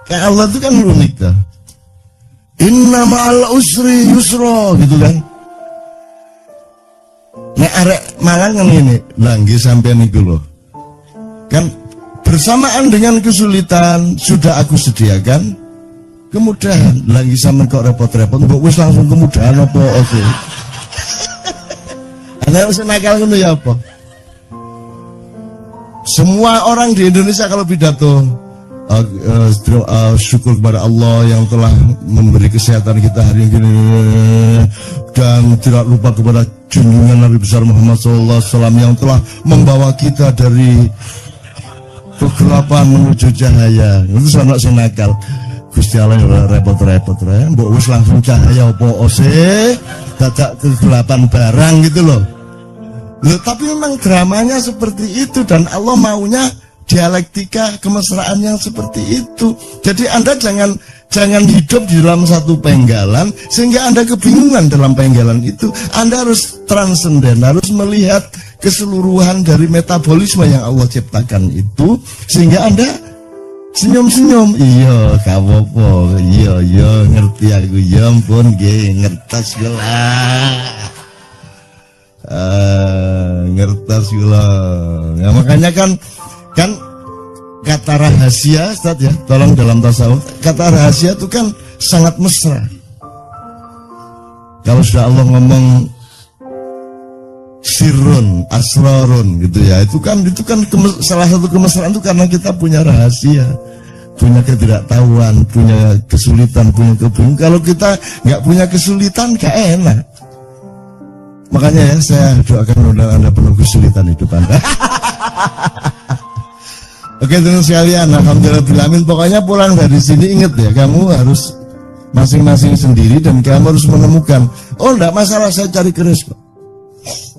Kayak Allah itu kan unik tuh. Inna ma'al usri yusra gitu kan. Nek arek malang kan ini langgi sampean iku lho. Kan bersamaan dengan kesulitan sudah aku sediakan kemudahan. Lagi sampean kok repot-repot mbok wis langsung kemudahan apa oke. Ana wis nakal ngono ya apa? Semua orang di Indonesia kalau pidato syukur kepada Allah yang telah memberi kesehatan kita hari ini dan tidak lupa kepada junjungan Nabi besar Muhammad SAW yang telah membawa kita dari kegelapan menuju cahaya. Itu sangat senakal. Gusti Allah yang repot-repot ya. Mbok wis langsung cahaya apa ose dadak kegelapan barang gitu loh. Loh, tapi memang dramanya seperti itu dan Allah maunya dialektika kemesraan yang seperti itu. Jadi Anda jangan hidup di dalam satu penggalan sehingga Anda kebingungan dalam penggalan itu. Anda harus transenden, harus melihat keseluruhan dari metabolisme yang Allah ciptakan itu sehingga Anda senyum-senyum. Iya, kawopo. Iya, ngerti aku. Ya ampun, ngertas gula. Ngertas gula. Ya makanya kan kata rahasia, Ustaz ya, tolong dalam tasawuf, kata rahasia itu kan sangat mesra. Kalau sudah Allah ngomong sirrun, asrarun gitu ya, itu kan salah satu kemesraan itu karena kita punya rahasia, punya ketidaktahuan, punya kesulitan, punya kebingungan. Kalau kita nggak punya kesulitan, gak enak. Makanya ya, saya doakan Anda penuh kesulitan hidup Anda. Oke teman sekalian, alhamdulillah. Pokoknya pulang dari sini ingat ya, kamu harus masing-masing sendiri dan kamu harus menemukan. Oh enggak masalah, saya cari keris kok.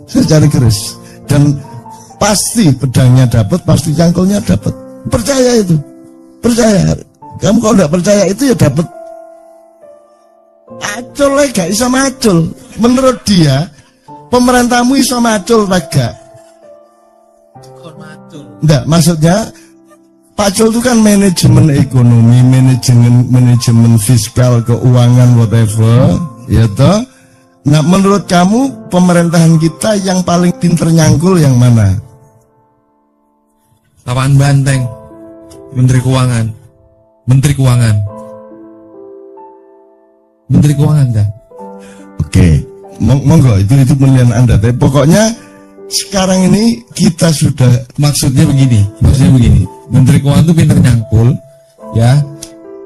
Saya cari keris dan pasti pedangnya dapat, pasti cangkulnya dapat. Percaya itu, percaya. Kamu kalau enggak percaya itu ya dapat. Acul lah, gak bisa macul. Menurut dia, pemerintahmu iso macul gak? Enggak, maksudnya Pacul itu kan manajemen ekonomi, manajemen fiskal, keuangan, whatever, ya toh. Nah, menurut kamu pemerintahan kita yang paling pinter nyangkul yang mana? Lapangan Banteng, Menteri Keuangan, dah. Oke, monggo itu penilaian Anda. Tapi pokoknya sekarang ini kita sudah maksudnya begini. Menteri Keuangan tuh pinter nyangkul, ya.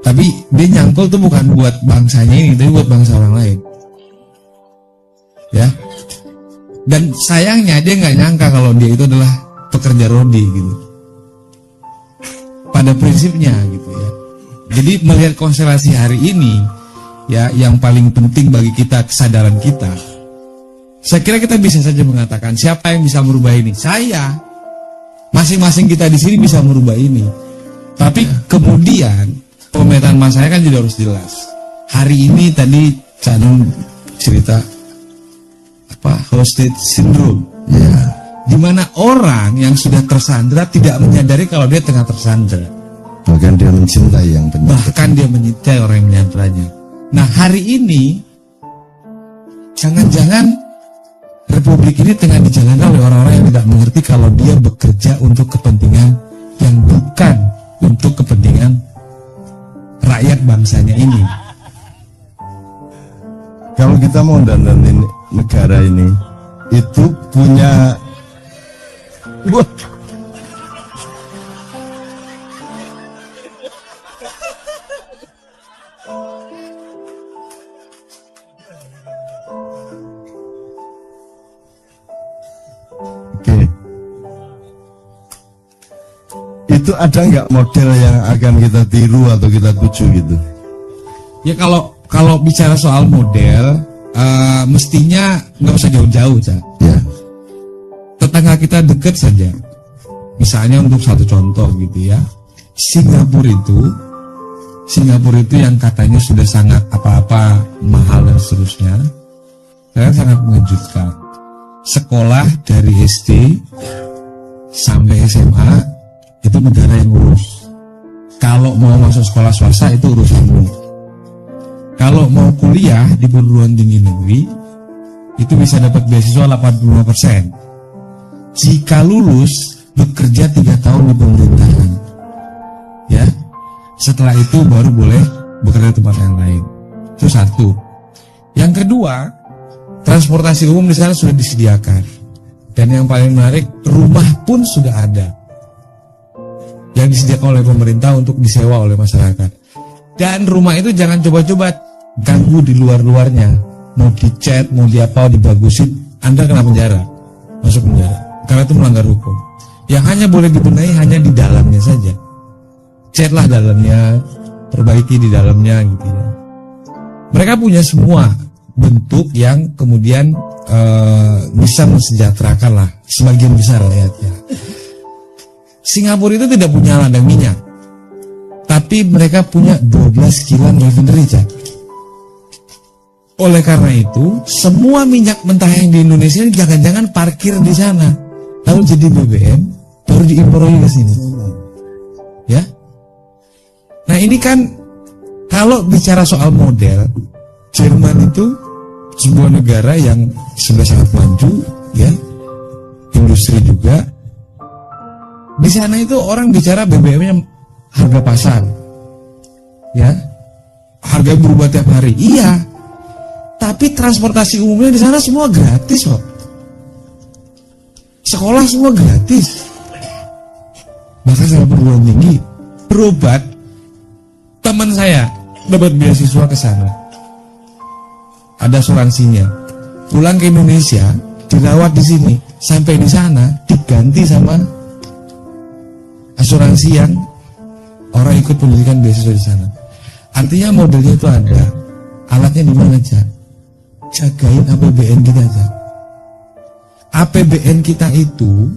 Tapi dia nyangkul tuh bukan buat bangsanya ini, tapi buat bangsa orang lain. Ya. Dan sayangnya dia nggak nyangka kalau dia itu adalah pekerja rodi gitu. Pada prinsipnya gitu ya. Jadi melihat konstelasi hari ini, ya, yang paling penting bagi kita kesadaran kita. Saya kira kita bisa saja mengatakan siapa yang bisa merubah ini? Saya. Masing-masing kita di sini bisa merubah ini. Tapi kemudian pemetaan masanya kan juga harus jelas. Hari ini tadi Cak Nun cerita hostage syndrome. Ya. Dimana orang yang sudah tersandra tidak menyadari kalau dia tengah tersandra. Bahkan dia mencintai yang penyandra. Bahkan dia mencintai orang yang menyandranya. Nah hari ini jangan-jangan Republik ini tengah dijalankan oleh orang-orang yang tidak mengerti kalau dia bekerja untuk kepentingan yang bukan untuk kepentingan rakyat bangsanya ini. Kalau kita mau dandanin negara ini, itu punya itu ada nggak model yang akan kita tiru atau kita tuju gitu? Ya kalau bicara soal model, mestinya nggak usah jauh-jauh, Cak. Ya. Tetangga kita dekat saja. Misalnya untuk satu contoh gitu ya, Singapura itu yang katanya sudah sangat apa-apa mahal dan seterusnya, sangat mengejutkan. Sekolah dari SD sampai SMA itu negara yang urus. Kalau mau masuk sekolah swasta itu urusanmu. Kalau mau kuliah di perguruan tinggi negeri itu bisa dapat beasiswa 85%. Jika lulus bekerja 3 tahun di pemerintahan. Ya. Setelah itu baru boleh bekerja di tempat yang lain. Itu satu. Yang kedua, transportasi umum di sana sudah disediakan. Dan yang paling menarik, rumah pun sudah ada yang disediakan oleh pemerintah untuk disewa oleh masyarakat. Dan rumah itu jangan coba-coba ganggu di luar-luarnya. Mau dicat, mau diapa, dibagusin, Anda kena penjara, masuk penjara. Karena itu melanggar hukum. Yang hanya boleh dibenahi hanya di dalamnya saja. Catlah dalamnya, perbaiki di dalamnya gitu ya. Mereka punya semua bentuk yang kemudian bisa mensejahterakan lah sebagian besar rakyatnya. Singapura itu tidak punya ladang minyak, tapi mereka punya 12 kilang refinery, Cak. Oleh karena itu, semua minyak mentah yang di Indonesia jangan-jangan parkir di sana, lalu jadi BBM, baru diimpor ke sini. Ya. Nah ini kan kalau bicara soal model, Jerman itu sebuah negara yang sudah sangat maju, ya, industri juga. Di sana itu orang bicara BBM-nya harga pasar, ya, harga berubah tiap hari. Iya, tapi transportasi umumnya di sana semua gratis kok. Sekolah semua gratis. Bahkan saya perguruan tinggi, berobat, teman saya dapat beasiswa ke sana. Ada asuransinya. Pulang ke Indonesia, dirawat di sini, sampai di sana diganti sama asuransi yang orang ikut pendidikan beasiswa di sana. Artinya modelnya itu ada. Alatnya di mana aja? Jagain APBN kita aja. APBN kita itu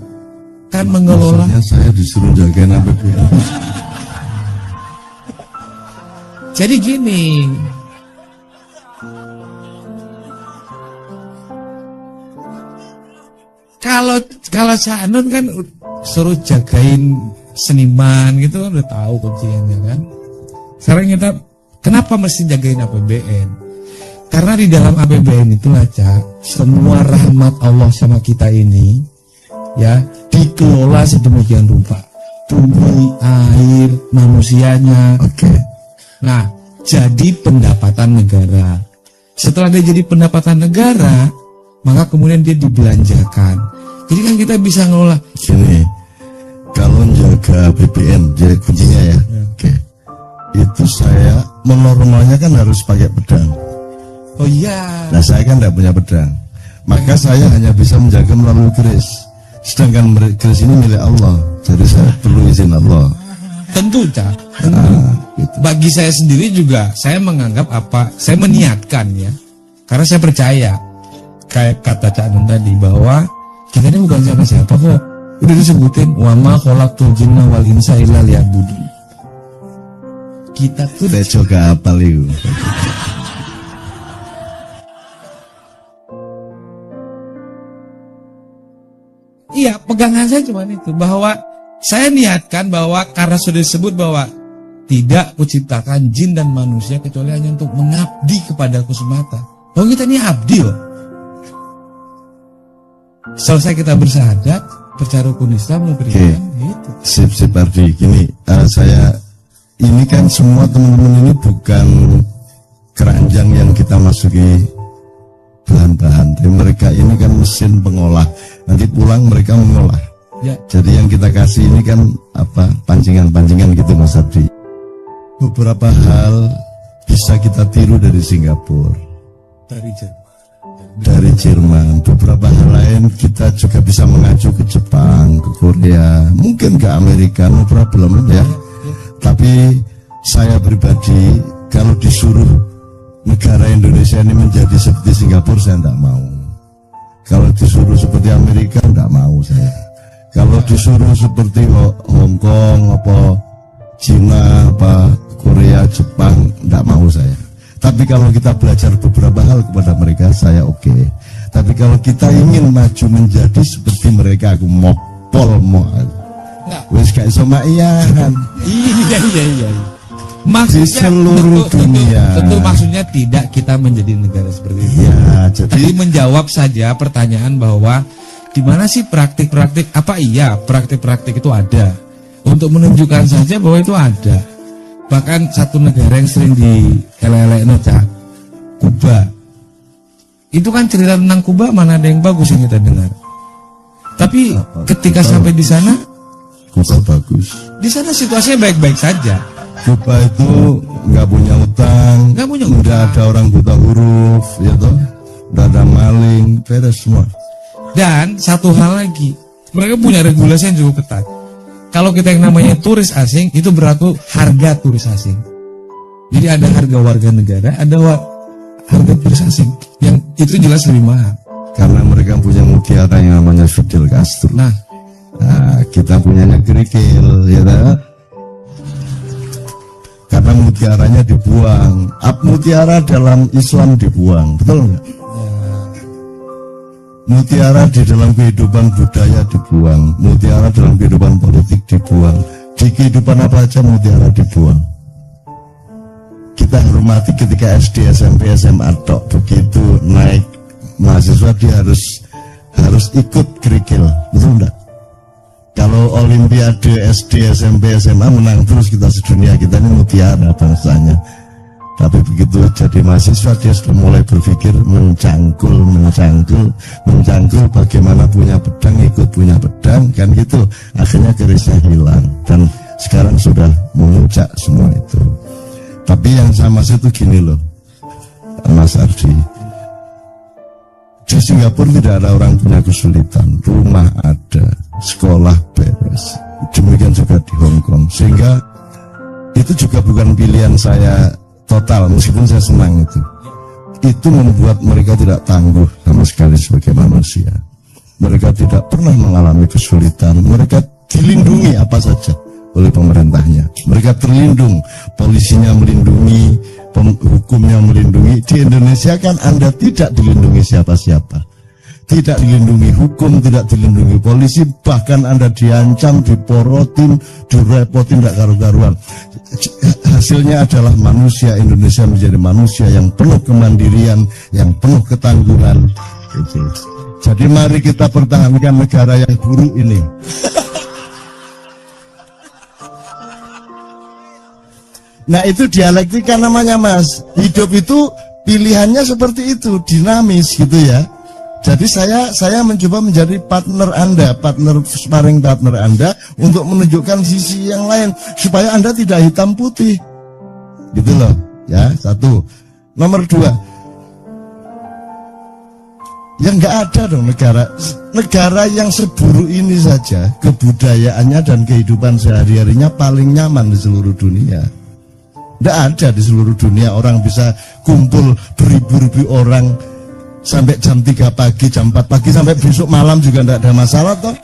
kan mengelola. Maksudnya saya disuruh jagain APBN. Jadi gini. Kalau Canun kan suruh jagain seniman gitu kan udah tahu kuncinya kan. Sekarang kita kenapa mesti jagain APBN? Karena di dalam APBN itu aja semua rahmat Allah sama kita ini ya dikelola sedemikian rupa. Bumi, air, manusianya. Oke. Nah, jadi pendapatan negara. Setelah dia jadi pendapatan negara, maka kemudian dia dibelanjakan. Jadi kan kita bisa ngelola. Gini, kalau jaga BBN, jadi kuncinya ya. Oke. Itu saya menormalnya kan harus pakai pedang. Oh iya. Nah saya kan tidak punya pedang, maka saya hanya bisa menjaga melalui keris. Sedangkan keris ini milik Allah, jadi saya perlu izin Allah. Tentu, Cak. Gitu. Bagi saya sendiri juga, saya menganggap saya meniatkan ya. Karena saya percaya, kayak kata Cak Nun tadi, bahwa kita ini bukan siapa-siapa kok. Udah disebutin, wa ma khalaqtul jinna wal insa illa liya'budun. Kita tuh saya juga hafal itu. Iya, pegangan saya cuma itu, bahwa saya niatkan bahwa karena sudah disebut bahwa tidak kuciptakan jin dan manusia kecuali hanya untuk mengabdi kepadaku semata. Bahwa kita ini abdi loh. Selesai kita bersyahadat, percaya rukun Islam, memberikan gitu. Sip Ardi, gini, ini kan semua teman-teman ini bukan keranjang yang kita masuki bahan-bahan. Mereka ini kan mesin pengolah. Nanti pulang mereka mengolah. Ya. Jadi yang kita kasih ini kan pancingan-pancingan gitu Mas Ardi. Beberapa hal bisa kita tiru dari Singapura, dari Jerman. Beberapa hal lain kita juga bisa mengacu ke Jepang, ke Korea, mungkin ke Amerika, no problem ya. Tapi saya pribadi kalau disuruh negara Indonesia ini menjadi seperti Singapura, saya tidak mau. Kalau disuruh seperti Amerika, tidak mau saya. Kalau disuruh seperti Hong Kong, Cina, Korea, Jepang, tidak mau saya. Tapi kalau kita belajar beberapa hal kepada mereka, saya oke. Tapi kalau kita ingin maju menjadi seperti mereka, aku mau. wis gak iso maiyahan. Iya. Maksudnya, Di seluruh dunia. Tentu maksudnya tidak kita menjadi negara seperti itu. Ya, jadi Tapi menjawab saja pertanyaan bahwa di mana sih praktik-praktik, apa iya praktik-praktik itu ada. Untuk menunjukkan saja bahwa itu ada. Bahkan satu negara yang sering dielek-elek Cak, Kuba. Itu kan cerita tentang Kuba, mana ada yang bagus yang kita dengar. Tapi ketika sampai di sana, Kuba bagus. di sana situasinya baik-baik saja. Kuba itu nggak punya utang, Nggak punya nggak utang. ada orang buta huruf, ya toh, nggak ada maling, beres semua. Dan satu hal lagi, mereka punya regulasi yang cukup ketat. Kalau kita yang namanya turis asing, itu berlaku harga turis asing. Jadi ada harga warga negara, ada harga turis asing. Yang itu jelas lebih mahal. Karena mereka punya mutiara yang namanya Fidel Castro. Nah, Kita punyanya kerikil, ya toh. Karena mutiaranya dibuang. Mutiara dalam Islam dibuang, betul nggak? Mutiara di dalam kehidupan budaya dibuang, mutiara dalam kehidupan politik dibuang, di kehidupan apa aja mutiara dibuang. Kita hormati ketika SD, SMP, SMA tok, begitu naik mahasiswa dia harus ikut kerikil, betul enggak? Kalau Olimpiade SD, SMP, SMA menang terus kita sedunia, kita ini mutiara bangsanya. Tapi begitu jadi mahasiswa dia sudah mulai berpikir mencangkul bagaimana punya pedang ikut punya pedang kan gitu, akhirnya kerisnya hilang dan sekarang sudah memuncak semua itu. Tapi yang saya maksud itu gini loh Mas Ardi, di Singapura tidak ada orang punya kesulitan, rumah ada, sekolah beres, demikian juga di Hong Kong, sehingga itu juga bukan pilihan saya total, meskipun saya senang itu membuat mereka tidak tangguh sama sekali sebagai manusia. Mereka tidak pernah mengalami kesulitan, mereka dilindungi apa saja oleh pemerintahnya, mereka terlindung, polisinya melindungi, hukumnya melindungi. Di Indonesia kan Anda tidak dilindungi siapa-siapa, tidak dilindungi hukum, tidak dilindungi polisi, bahkan Anda diancam, diporotin, direpotin, tidak karu-karuan. Hasilnya adalah manusia Indonesia menjadi manusia yang penuh kemandirian, yang penuh ketangguhan. Jadi mari kita pertahankan negara yang buruk ini. Nah itu dialektika namanya Mas. Hidup itu pilihannya seperti itu, dinamis gitu ya. Jadi saya mencoba menjadi partner Anda, sparring partner Anda untuk menunjukkan sisi yang lain supaya Anda tidak hitam putih. Gitu loh, ya. Satu. Nomor dua, ya nggak ada dong negara yang seburuk ini saja kebudayaannya dan kehidupan sehari-harinya paling nyaman di seluruh dunia. Nggak ada di seluruh dunia orang bisa kumpul beribu-ribu orang sampai jam 3 pagi, jam 4 pagi, sampai besok malam juga tidak ada masalah toh.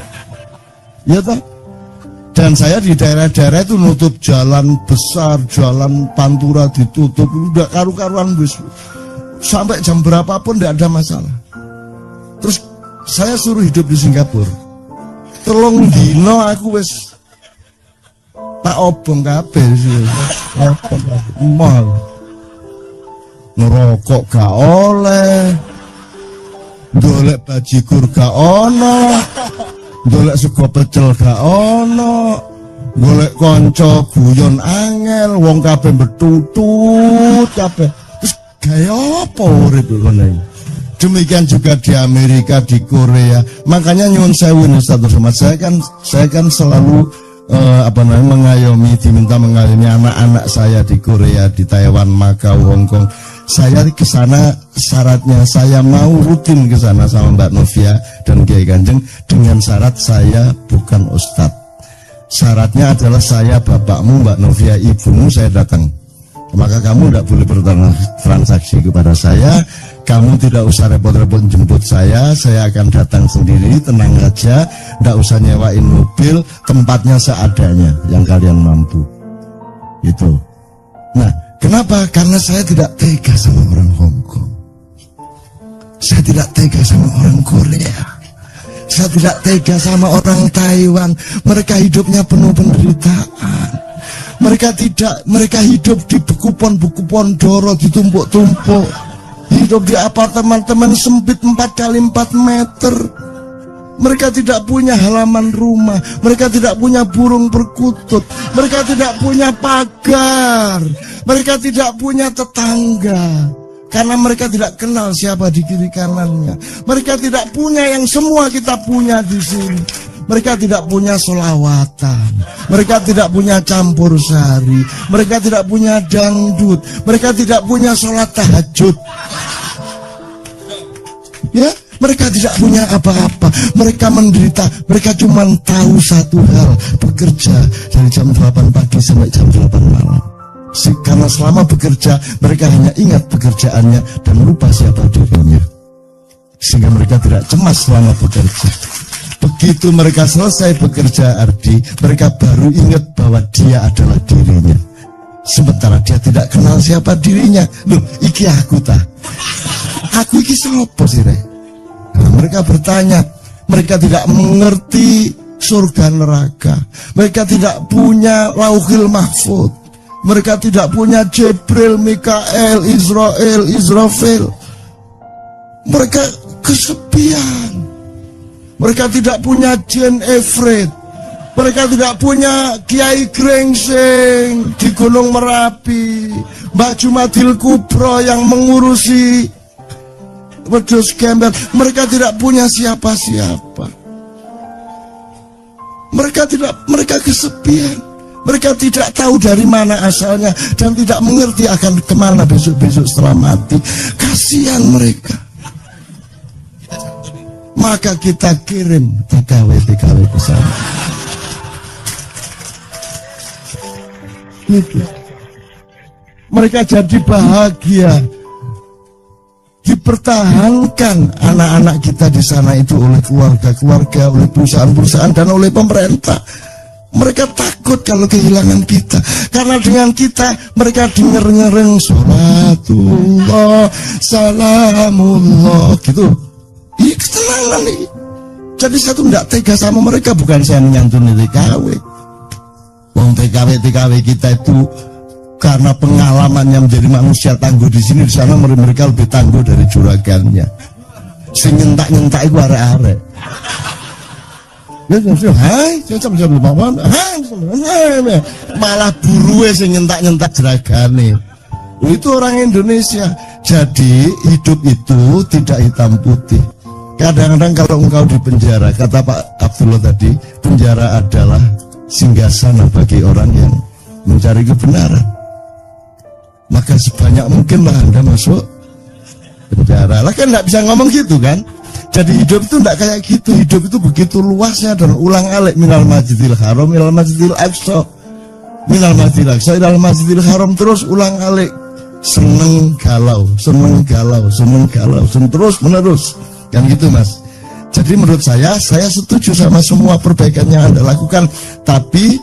Ya toh. Dan saya di daerah-daerah itu nutup jalan besar, jalan Pantura ditutup, udah karu-karuan bus. Sampai jam berapapun tidak ada masalah. Terus saya suruh hidup di Singapura. Telung dino aku wis tak obong kabeh sih. Mal. Ngerokok gak oleh. Golek bajigur gak ono, golek sego pecel gak ono, golek konco guyon angel, wong kabeh betutut kabeh. Terus gaya apa urip ngene? Demikian juga di Amerika, di Korea. Makanya nyuwun sewu Ustaz Somad, saya kan selalu diminta mengayomi anak-anak saya di Korea, di Taiwan, Makau, Hong Kong. Saya ke sana syaratnya saya mau rutin ke sana sama Mbak Novia dan Kiai Kanjeng dengan syarat saya bukan ustadz. Syaratnya adalah saya bapakmu, Mbak Novia ibumu, saya datang. Maka kamu tidak boleh bertransaksi kepada saya. Kamu tidak usah repot-repot jemput saya akan datang sendiri, tenang aja, tidak usah nyewain mobil, tempatnya seadanya yang kalian mampu. Itu. Nah, kenapa? Karena saya tidak tega sama orang Hong Kong. Saya tidak tega sama orang Korea. Saya tidak tega sama orang Taiwan. Mereka hidupnya penuh penderitaan. Mereka hidup di buku-buku Doro, ditumpuk-tumpuk. Hidup di apartemen sempit 4x4 meter. Mereka tidak punya halaman rumah. Mereka tidak punya burung perkutut. Mereka tidak punya pagar. Mereka tidak punya tetangga. Karena mereka tidak kenal siapa di kiri kanannya. Mereka tidak punya yang semua kita punya di sini. Mereka tidak punya sholawatan. Mereka tidak punya campur sari. Mereka tidak punya dangdut. Mereka tidak punya sholat tahajud. Ya, mereka tidak punya apa-apa. Mereka menderita. Mereka cuma tahu satu hal, bekerja dari jam 8 pagi sampai jam 8 malam. Karena selama bekerja, mereka hanya ingat pekerjaannya dan lupa siapa dirinya. Sehingga mereka tidak cemas selama bekerja. Begitu mereka selesai bekerja, Ardi, mereka baru ingat bahwa dia adalah dirinya. Sementara dia tidak kenal siapa dirinya. Loh, iki aku ta. Aku iki sapa sih, Rek? Nah, mereka bertanya. Mereka tidak mengerti surga neraka. Mereka tidak punya lauhil mahfud. Mereka tidak punya Jibril, Mikael, Israfil. Mereka kesepian. Mereka tidak punya Jin Efrit. Mereka tidak punya Kiai Grengsing di Gunung Merapi, Mbak Jumadil Kubro yang mengurusi wedhus gembel. Mereka tidak punya siapa-siapa. Mereka kesepian. Mereka tidak tahu dari mana asalnya dan tidak mengerti akan kemana besok-besok setelah mati. Kasihan mereka. Maka kita kirim TKW ke sana. Gitu. Mereka jadi bahagia. Dipertahankan anak-anak kita di sana itu oleh keluarga-keluarga, oleh perusahaan-perusahaan dan oleh pemerintah. Mereka takut kalau kehilangan kita. Karena dengan kita mereka denger-ngereng sholatullah, salamullah gitu. Ini ketenangan nih. Jadi saya tuh tidak tega sama mereka. Bukan saya menyantuni TKW. Wong TKW kita itu karena pengalamannya menjadi manusia tangguh di sini, di sana mereka lebih tangguh dari juragannya. Sing nyentak itu arek-arek. Malah buruwe sing nyentak juragane. Itu orang Indonesia. Jadi hidup itu tidak hitam putih. Kadang-kadang kalau engkau di penjara, kata Pak Abdullah tadi, penjara adalah singgasana bagi orang yang mencari kebenaran. Maka sebanyak mungkinlah Anda masuk penjara. Lah kan tidak bisa ngomong gitu kan. Jadi hidup itu tidak kayak gitu. Hidup itu begitu luasnya dan ulang-alik. Minal masjidil haram, minal masjidil aqsa, minal masjidil aqsa, minal masjidil haram, terus ulang-alik. Seneng galau, terus menerus. Kan gitu Mas. Jadi menurut saya setuju sama semua perbaikan yang Anda lakukan, tapi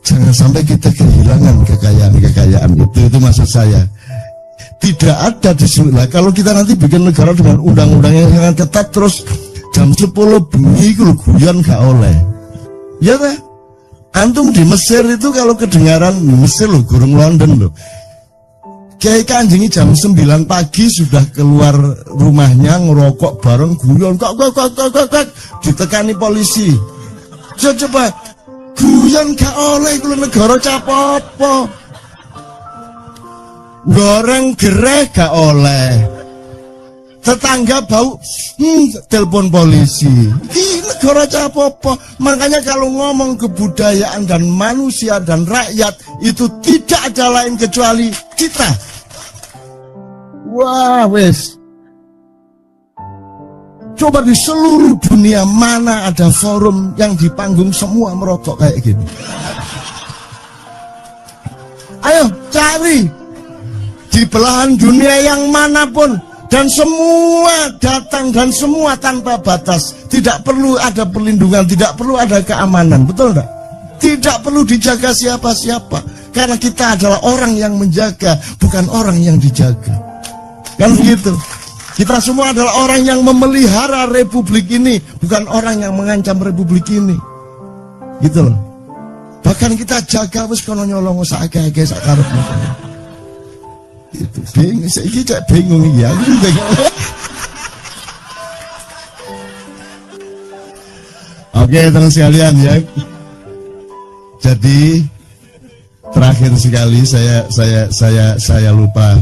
jangan sampai kita kehilangan kekayaan itu maksud saya. Tidak ada di sini lah. Kalau kita nanti bikin negara dengan undang-undang yang sangat ketat, terus jam 10 bengi itu guyon gak oleh. Ya kan? Antum di Mesir itu kalau kedengaran Mesir loh, gurung London loh. Kiai Kanjeng jam 9 pagi sudah keluar rumahnya ngerokok bareng guyon kok ditekani polisi. Coba guyon gak oleh kalau negara capopo. Goreng gereh gak oleh. Tetangga bau telepon polisi. Ini negara capopo. Makanya kalau ngomong kebudayaan dan manusia dan rakyat itu tidak ada lain kecuali kita. Wah wes. Coba di seluruh dunia mana ada forum yang di panggung semua merokok kayak gini. Ayo cari di belahan dunia yang manapun. Dan semua datang dan semua tanpa batas. Tidak perlu ada perlindungan, tidak perlu ada keamanan, betul enggak? Tidak perlu dijaga siapa-siapa. Karena kita adalah orang yang menjaga, bukan orang yang dijaga. Kan begitu. Kita semua adalah orang yang memelihara republik ini, bukan orang yang mengancam republik ini. Gitu loh. Bahkan kita jaga wis kono nyolong sakake sakarep. Itu bingung, iki cek bingung iki aku bingung. Oke, teman sekalian ya. Jadi terakhir sekali saya lupa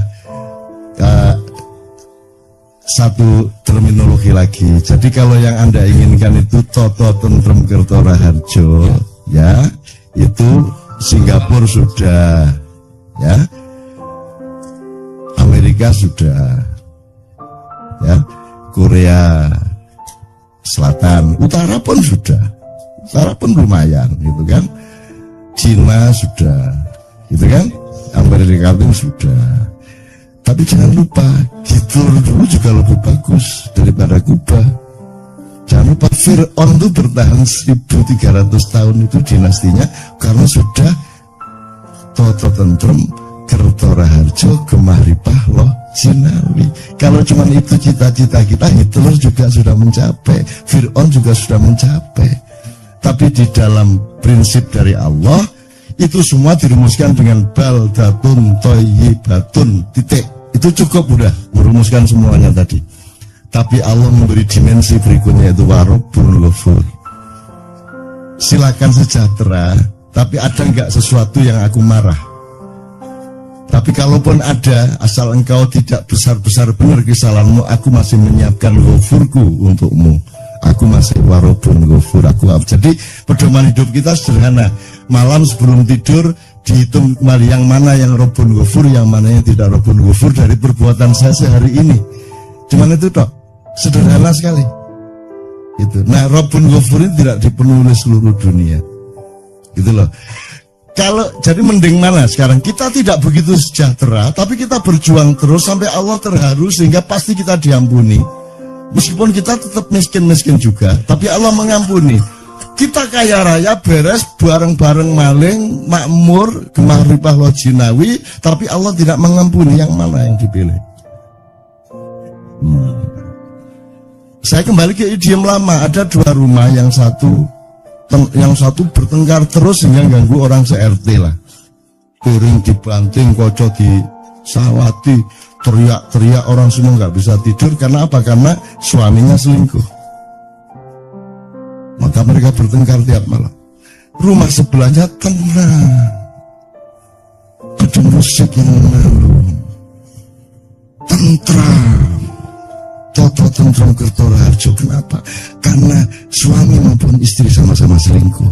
satu terminologi lagi. Jadi kalau yang Anda inginkan itu Toto Tentrem Kertoraharjo, ya, itu Singapura sudah, ya, Amerika sudah, ya, Korea Selatan, Utara pun sudah, Utara pun lumayan, gitu kan, Cina sudah, gitu kan, Amerika pun sudah. Tapi jangan lupa, Hitler dulu juga lebih bagus daripada Kuba. Jangan lupa, Fir'aun itu bertahan 1300 tahun itu dinastinya karena sudah Toto Tentrem Kertoraharjo Gemah Ripah Loh Jinawi. Kalau cuma itu cita-cita kita, Hitler juga sudah mencapai, Fir'aun juga sudah mencapai. Tapi di dalam prinsip dari Allah, itu semua dirumuskan dengan baldatun thayyibatun, titik. Itu cukup udah merumuskan semuanya tadi. Tapi Allah memberi dimensi berikutnya, itu Warabbul Ghafur. Silakan sejahtera, tapi ada enggak sesuatu yang aku marah? Tapi kalaupun ada, asal engkau tidak besar-besar benar kesalahanmu, aku masih menyiapkan ghafurku untukmu. Aku masih Warabbul Ghafur, aku. Jadi pedoman hidup kita sederhana. Malam sebelum tidur dihitung kembali yang mana yang Rabbul Ghafur, yang mana yang tidak Rabbul Ghafur dari perbuatan saya sehari ini. Cuman itu tok, sederhana sekali. Itu. Nah, Rabbul Ghafur ini tidak dipenuhi oleh seluruh dunia. Gitu loh. Kalau jadi mending mana sekarang? Kita tidak begitu sejahtera, tapi kita berjuang terus sampai Allah terharu sehingga pasti kita diampuni. Meskipun kita tetap miskin-miskin juga, tapi Allah mengampuni. Kita kaya raya, beres, bareng-bareng maling, makmur, Gemah Ripah Loh Jinawi, tapi Allah tidak mengampuni. Yang mana yang dipilih? Saya kembali ke idiom lama. Ada dua rumah, yang satu bertengkar terus sehingga ganggu orang se-RT lah. Piring dibanting, kocok disawati, teriak-teriak, orang semua nggak bisa tidur. Karena apa? Karena suaminya selingkuh. Maka mereka bertengkar tiap malam. Rumah sebelahnya tenang, ada musik yang mengalun, tentram. Toto Tentrem Kertoraharjo. Kenapa? Karena suami maupun istri sama-sama selingkuh.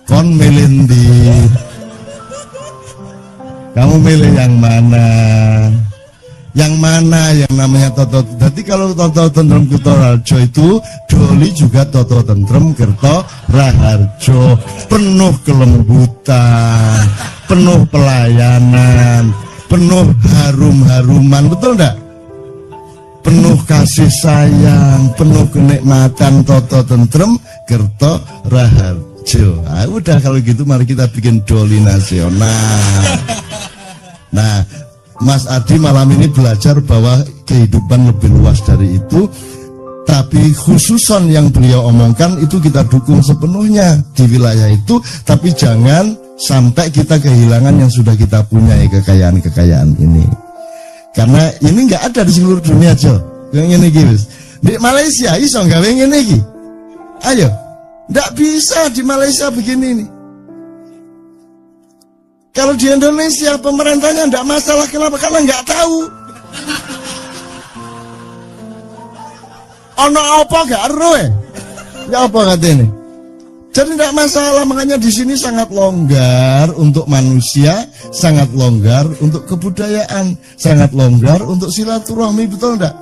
Kon milih di, kamu milih yang mana? Yang mana yang namanya Toto? Jadi kalau Toto Tentrem Kertoraharjo itu, Doli juga Toto Tentrem Kertoraharjo. Penuh kelembutan, penuh pelayanan, penuh harum-haruman, betul enggak? Penuh kasih sayang, penuh kenikmatan, Toto Tentrem Kertoraharjo. Nah, udah kalau gitu mari kita bikin Doli nasional. Nah, Mas Adi malam ini belajar bahwa kehidupan lebih luas dari itu. Tapi khususon yang beliau omongkan itu kita dukung sepenuhnya di wilayah itu. Tapi jangan sampai kita kehilangan yang sudah kita punya, kekayaan-kekayaan ini. Karena ini nggak ada di seluruh dunia, Jo. Yang ini guys. Di Malaysia iso nggak ngene iki. Ayo. Nggak bisa di Malaysia begini nih. Kalau di Indonesia pemerintahnya enggak masalah, kenapa? Karena enggak tahu. Ono apa enggak eruh? Ya apa katanya? Jadi enggak masalah, makanya di sini sangat longgar untuk manusia, sangat longgar untuk kebudayaan, sangat longgar untuk silaturahmi, betul enggak?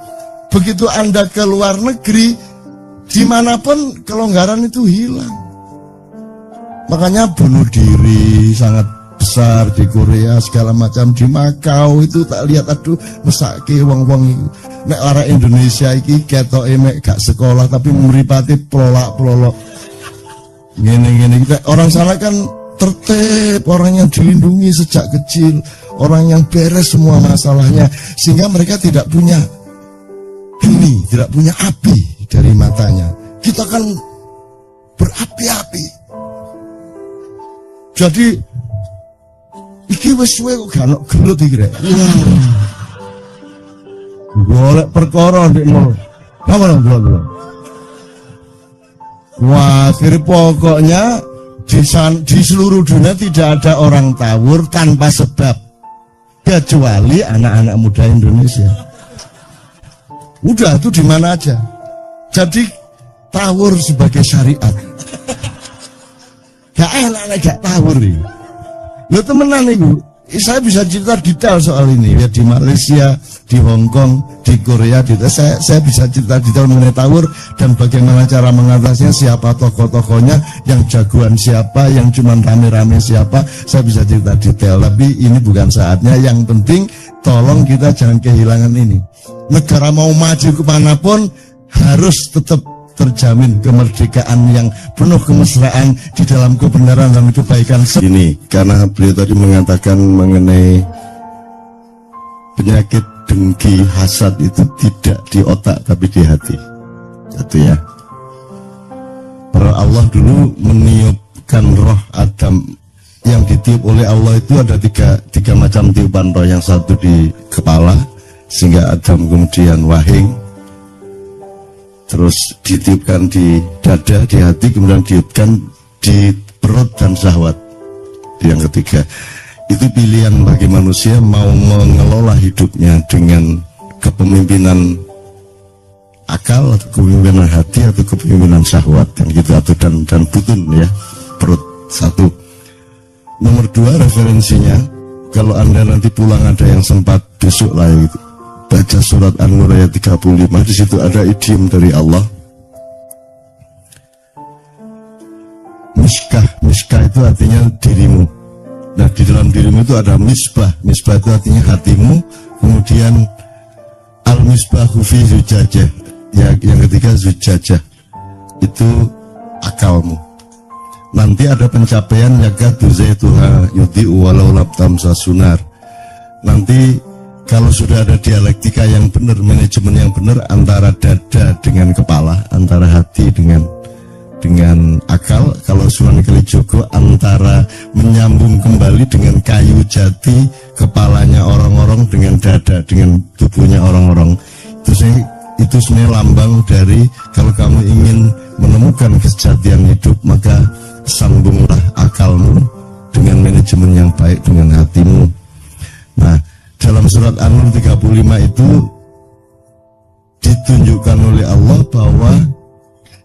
Begitu Anda ke luar negeri, dimanapun kelonggaran itu hilang. Makanya bunuh diri sangat besar di Korea, segala macam. Di Makau itu tak lihat, aduh mesake wong-wong nek lara Indonesia iki ketoke mek gak sekolah tapi mripate plolak-plolok ngene-ngene. Orang sana kan tertib, orang yang dilindungi sejak kecil, orang yang beres semua masalahnya, sehingga mereka tidak punya geni, tidak punya api dari matanya. Kita kan berapi-api. Jadi iki wis suwe kok gak ono gelut iki rek. Golek perkara ndek ngono. Apa lho? Wah, akhirnya pokoknya di seluruh dunia tidak ada orang tawur tanpa sebab, kecuali anak-anak muda Indonesia. Udah, itu di mana aja. Jadi tawur sebagai syariat. Gak enak gak tawur ini. Lo temenan ibu, saya bisa cerita detail soal ini ya, di Malaysia, di Hong Kong, di Korea, saya bisa cerita detail mengenai tawur dan bagaimana cara mengatasinya, siapa tokoh-tokohnya, yang jagoan siapa, yang cuman rame-rame siapa, saya bisa cerita detail. Tapi ini bukan saatnya. Yang penting tolong kita jangan kehilangan ini. Negara mau maju kemanapun harus tetap terjamin kemerdekaan yang penuh kemesraan di dalam kebenaran dan kebaikan. Ini karena beliau tadi mengatakan mengenai penyakit dengki hasad itu tidak di otak tapi di hati. Itu ya. Para Allah dulu meniupkan roh Adam, yang ditiup oleh Allah itu ada tiga macam tiupan roh. Yang satu di kepala sehingga Adam kemudian wahing, terus ditiupkan di dada, di hati, kemudian ditiupkan di perut dan syahwat. Yang ketiga, itu pilihan bagi manusia mau mengelola hidupnya dengan kepemimpinan akal atau kepemimpinan hati atau kepemimpinan syahwat, kan gitu, atau dan butun ya, perut. Satu. Nomor dua, referensinya kalau Anda nanti pulang ada yang sempat besok lah gitu, baca surat An-Nur ayat 35, di situ ada idiom dari Allah. Miskah itu artinya dirimu. Nah, di dalam dirimu itu ada misbah. Misbah itu artinya hatimu. Kemudian al-misbahu fi zujajah. Ya, yang ketiga zujajah. Itu akalmu. Nanti ada pencapaian yakadu zaituha yudhi'u walau lam tamsa sunar. Nanti kalau sudah ada dialektika yang benar, manajemen yang benar antara dada dengan kepala, antara hati dengan akal. Kalau Sunan Kalijogo antara menyambung kembali dengan kayu jati, kepalanya orang-orang dengan dada, dengan tubuhnya orang-orang. Itu sebenarnya lambang dari kalau kamu ingin menemukan kesejatian hidup, maka sambunglah akalmu dengan manajemen yang baik dengan hatimu. Nah, dalam surat An-Nur 35 itu ditunjukkan oleh Allah bahwa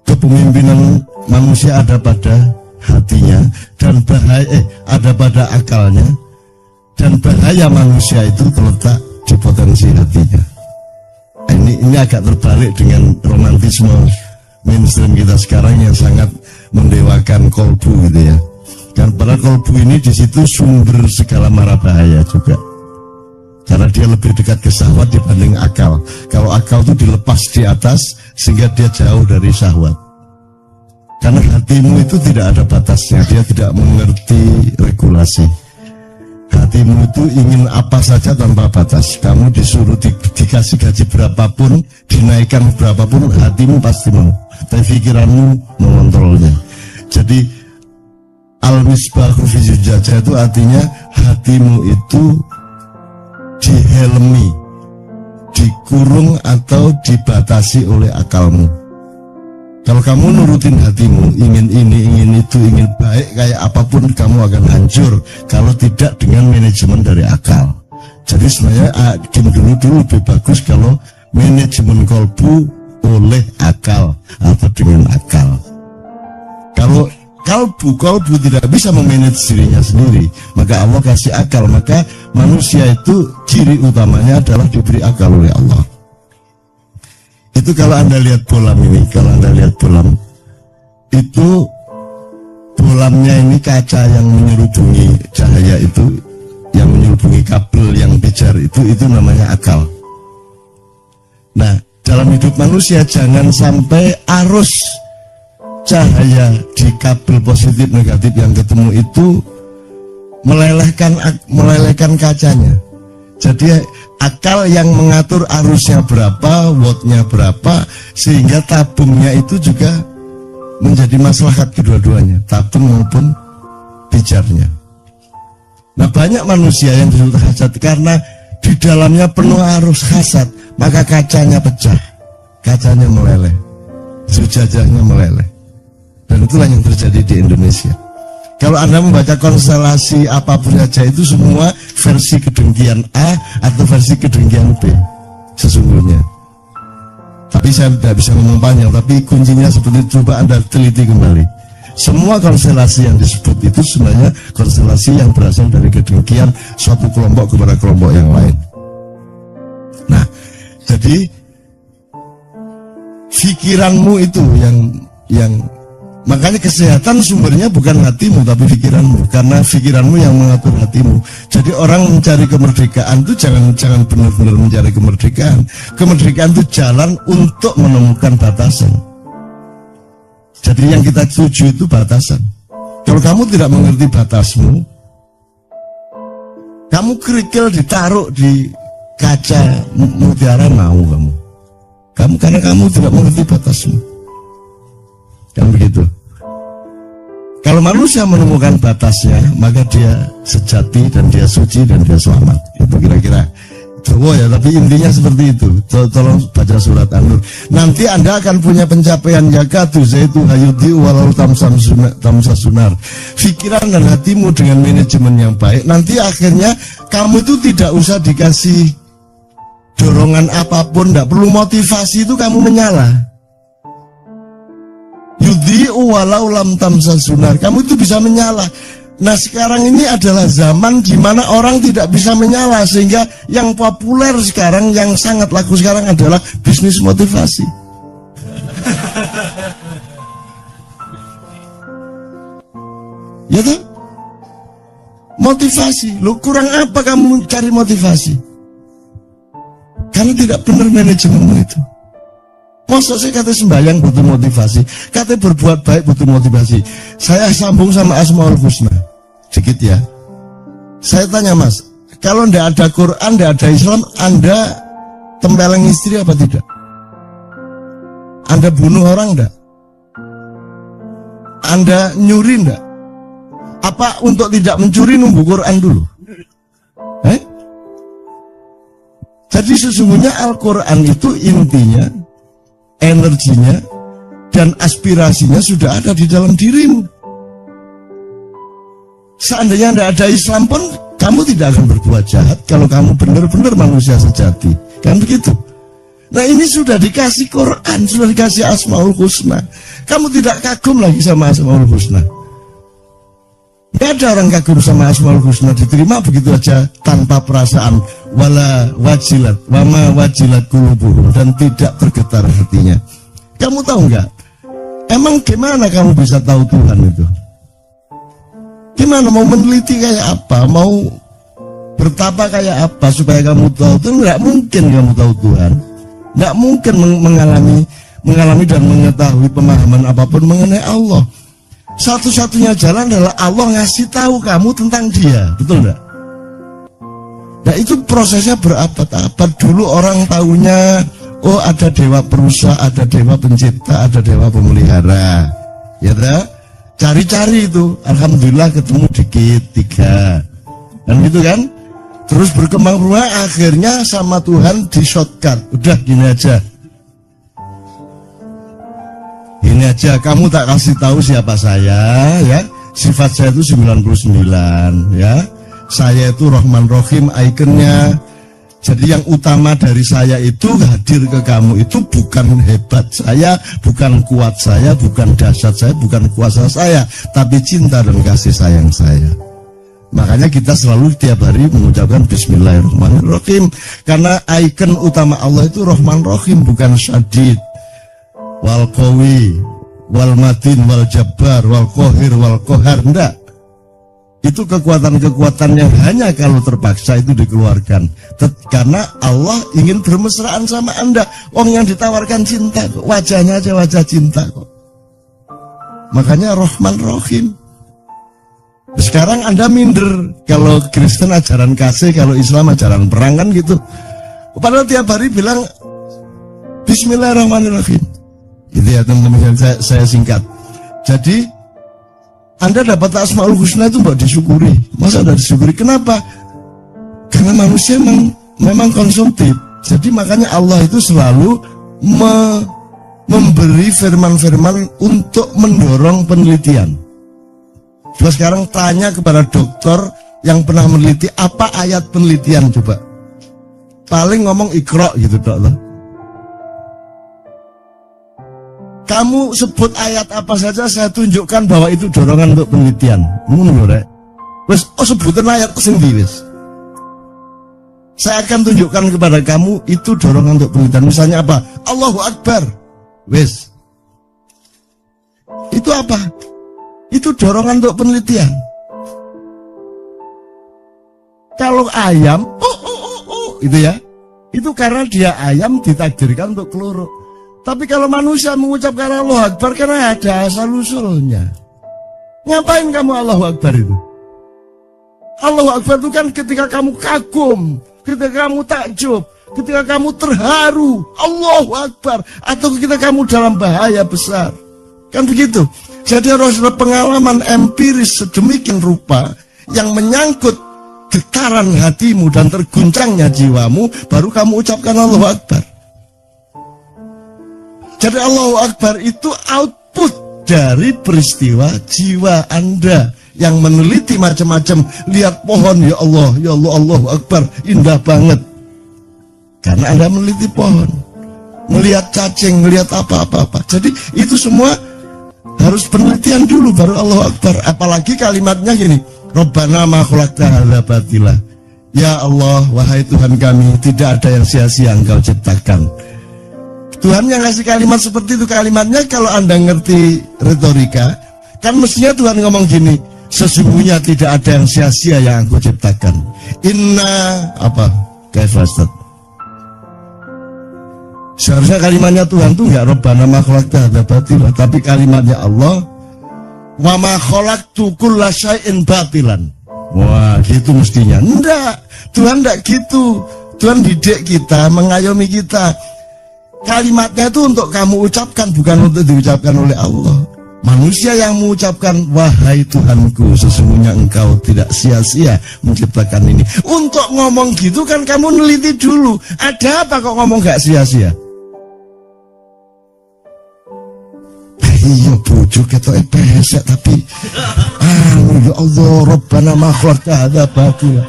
kepemimpinan manusia ada pada hatinya dan ada pada akalnya, dan bahaya manusia itu terletak di potensi hatinya. Ini agak terbalik dengan romantisme mainstream kita sekarang yang sangat mendewakan kolbu gitu ya. Dan pada kolbu ini di situ sumber segala mara bahaya juga. Karena dia lebih dekat ke syahwat dibanding akal. Kalau akal itu dilepas di atas sehingga dia jauh dari syahwat. Karena hatimu itu tidak ada batasnya, dia tidak mengerti regulasi. Hatimu itu ingin apa saja tanpa batas. Kamu disuruh dikasih gaji berapapun, dinaikkan berapapun, hatimu pasti mau. Tapi pikiranmu mengontrolnya. Jadi al-misbahu fi zujajah itu artinya hatimu itu dihelmi, dikurung atau dibatasi oleh akalmu. Kalau kamu nurutin hatimu, ingin ini, ingin itu, ingin baik kayak apapun, kamu akan hancur kalau tidak dengan manajemen dari akal. Jadi sebenarnya dulu lebih bagus kalau manajemen kolbu oleh akal atau dengan akal. Kalau kalbu tidak bisa memanage dirinya sendiri, maka Allah kasih akal. Maka manusia itu ciri utamanya adalah diberi akal oleh Allah. Itu kalau Anda lihat bolam ini, itu bolamnya ini kaca yang menyerubungi cahaya itu, yang menyerubungi kabel yang pijar itu namanya akal. Nah, dalam hidup manusia jangan sampai arus cahaya di kabel positif negatif yang ketemu itu melelehkan kacanya. Jadi akal yang mengatur arusnya berapa, wattnya berapa, sehingga tabungnya itu juga menjadi maslahat kedua-duanya, tabung maupun pijarnya. Nah, banyak manusia yang disebut hasad karena di dalamnya penuh arus hasad, maka kacanya pecah, kacanya meleleh, zujajahnya meleleh. Dan itulah yang terjadi di Indonesia. Kalau Anda membaca konstelasi apapun saja itu semua versi kedengkian A atau versi kedengkian B sesungguhnya. Tapi saya tidak bisa ngomong panjang, tapi kuncinya seperti itu, coba Anda teliti kembali. Semua konstelasi yang disebut itu sebenarnya konstelasi yang berasal dari kedengkian suatu kelompok kepada kelompok yang lain. Nah, jadi pikiranmu itu yang makanya kesehatan sumbernya bukan hatimu tapi pikiranmu, karena pikiranmu yang mengatur hatimu. Jadi orang mencari kemerdekaan itu jangan benar-benar mencari kemerdekaan. Kemerdekaan itu jalan untuk menemukan batasan. Jadi yang kita tuju itu batasan. Kalau kamu tidak mengerti batasmu, kamu kerikil ditaruh di kaca mutiara mau kamu karena kamu tidak mengerti batasmu. Kan begitu. Kalau manusia menemukan batasnya, maka dia sejati dan dia suci dan dia selamat. Itu kira-kira Jawa ya, tapi intinya seperti itu. Tolong baca surat An-Nur. Nanti Anda akan punya pencapaian yakatu zaitu hayudi walau tamsa sunar. Pikiran dan hatimu dengan manajemen yang baik, nanti akhirnya kamu itu tidak usah dikasih dorongan apapun, tidak perlu motivasi, itu kamu menyala. Yudhi'u walau lam tamsa sunar. Kamu itu bisa menyala. Nah, sekarang ini adalah zaman di mana orang tidak bisa menyala, sehingga yang populer sekarang, yang sangat laku sekarang adalah bisnis motivasi. Ya toh? Motivasi. Lu kurang apa kamu cari motivasi? Karena tidak benar manajemenmu itu. Masa saya kata sembahyang butuh motivasi, kata berbuat baik butuh motivasi. Saya sambung sama Asmaul Husna sedikit ya. Saya tanya Mas, kalau ndak ada Quran, ndak ada Islam, Anda tempeleng istri apa tidak? Anda bunuh orang ndak? Anda nyuri ndak? Apa untuk tidak mencuri nunggu Quran dulu? Jadi sesungguhnya Al-Quran itu intinya, energinya dan aspirasinya sudah ada di dalam dirimu. Seandainya tidak ada Islam pun kamu tidak akan berbuat jahat kalau kamu benar-benar manusia sejati. Kan begitu. Nah, ini sudah dikasih Quran, sudah dikasih Asmaul Husna. Kamu tidak kagum lagi sama Asmaul Husna. Tidak ada orang kagum sama Asmaul Husna, diterima begitu aja tanpa perasaan. Wala wajilat wama wajilat qulubuhum, dan tidak bergetar hatinya. Kamu tahu nggak? Emang gimana kamu bisa tahu Tuhan itu? Gimana mau meneliti kayak apa? Mau bertapa kayak apa supaya kamu tahu? Itu nggak mungkin kamu tahu Tuhan. Nggak mungkin mengalami dan mengetahui pemahaman apapun mengenai Allah. Satu-satunya jalan adalah Allah ngasih tahu kamu tentang Dia, betul nggak? Nah, itu prosesnya berabad-abad. Dulu orang tahunya, oh ada dewa perusak, ada dewa pencipta, ada dewa pemelihara, ya dah? Cari-cari itu, alhamdulillah ketemu dikit 3, dan gitu kan? Terus berkembang akhirnya sama Tuhan di shortcut. Udah gini aja. Ini aja, kamu tak kasih tahu siapa saya, ya. Sifat saya itu 99, ya. Saya itu Rahman Rahim, ikonnya. Jadi yang utama dari saya itu hadir ke kamu itu bukan hebat saya, bukan kuat saya, bukan dahsyat saya, bukan kuasa saya, tapi cinta dan kasih sayang saya. Makanya kita selalu tiap hari mengucapkan Bismillahirrahmanirrahim, karena ikon utama Allah itu Rahman Rahim, bukan syadid, wal qawi, wal matin, wal jabbar, wal qahir, wal qahar. Enggak. Itu kekuatan-kekuatan yang hanya kalau terpaksa itu dikeluarkan. Karena Allah ingin bermesraan sama Anda. Yang ditawarkan cinta kok. Wajahnya aja wajah cinta kok. Makanya Rahman Rahim. Sekarang Anda minder, kalau Kristen ajaran kasih, kalau Islam ajaran perang kan gitu. Padahal tiap hari bilang Bismillahirrahmanirrahim. Itu ya teman-teman, saya singkat. Jadi Anda dapat Asmaul Husna itu mbak disyukuri. Masa ada disyukuri? Kenapa? Karena manusia memang konsumtif. Jadi makanya Allah itu selalu memberi firman-firman untuk mendorong penelitian. Coba sekarang tanya kepada dokter yang pernah meneliti, apa ayat penelitian coba? Paling ngomong Iqra gitu dokter. Kamu sebut ayat apa saja, saya tunjukkan bahwa itu dorongan untuk penelitian. Wes, sebutin ayat sendiri. Saya akan tunjukkan kepada kamu itu dorongan untuk penelitian. Misalnya apa? Allahu Akbar. Wes. Itu apa? Itu dorongan untuk penelitian. Kalau ayam, itu ya, itu karena dia ayam ditakdirkan untuk keluruk. Tapi kalau manusia mengucapkan Allahu Akbar karena ada asal-usulnya. Ngapain kamu Allahu Akbar itu? Allahu Akbar itu kan ketika kamu kagum, ketika kamu takjub, ketika kamu terharu, Allahu Akbar. Atau ketika kamu dalam bahaya besar. Kan begitu. Jadi harus ada pengalaman empiris sedemikian rupa yang menyangkut getaran hatimu dan terguncangnya jiwamu, baru kamu ucapkan Allahu Akbar. Jadi Allahu Akbar itu output dari peristiwa jiwa Anda yang meneliti macam-macam. Lihat pohon, ya Allah, Allahu Akbar, indah banget. Karena Anda meneliti pohon, melihat cacing, melihat apa-apa. Jadi itu semua harus penelitian dulu baru Allahu Akbar. Apalagi kalimatnya gini, Rabbana ma khalaqta hadza batila. Ya Allah, wahai Tuhan kami, tidak ada yang sia-sia Engkau ciptakan. Tuhan yang ngasih kalimat seperti itu. Kalimatnya kalau Anda ngerti retorika, kan mestinya Tuhan ngomong gini, sesungguhnya tidak ada yang sia-sia yang Aku ciptakan. Inna apa? Kaifastat. Seharusnya kalimatnya Tuhan tuh nggak Rabbana ma khalaqta hadza batila, tapi kalimatnya Allah, wa ma khalaqtu kulla syai'in batilan. Wah, gitu mestinya. Enggak, Tuhan enggak gitu. Tuhan didik kita, mengayomi kita. Kalimatnya itu untuk kamu ucapkan, bukan untuk diucapkan oleh Allah. Manusia yang mengucapkan, wahai Tuhanku, sesungguhnya Engkau tidak sia-sia menciptakan ini. Untuk ngomong gitu kan kamu neliti dulu. Ada apa kok ngomong gak sia-sia? Iya bojo ketok pesek tapi ya Allah, Rabbana ma khalaqta hadza batila.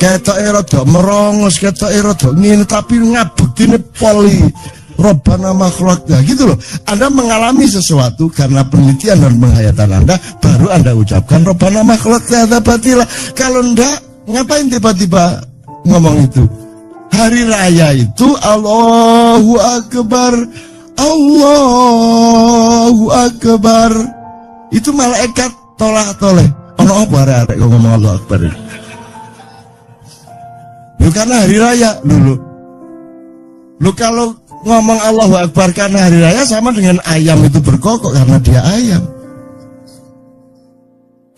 Ketok rada merongos, ketok rada ngene tapi ngabektine poli. Rabbana ma khalaqta gitu loh. Anda mengalami sesuatu karena penelitian dan penghayatan Anda, baru Anda ucapkan Rabbana ma khalaqta hadza batila. Kalau enggak, ngapain tiba-tiba ngomong itu? Hari raya itu Allahu Akbar, Allahu Akbar. Itu malaikat tolak-toleh. Ono apa arek kok ngomong Allahu Akbar? Lu karena hari raya dulu. Lu kalau ngomong Allahu Akbar karena hari raya sama dengan ayam itu berkokok karena dia ayam.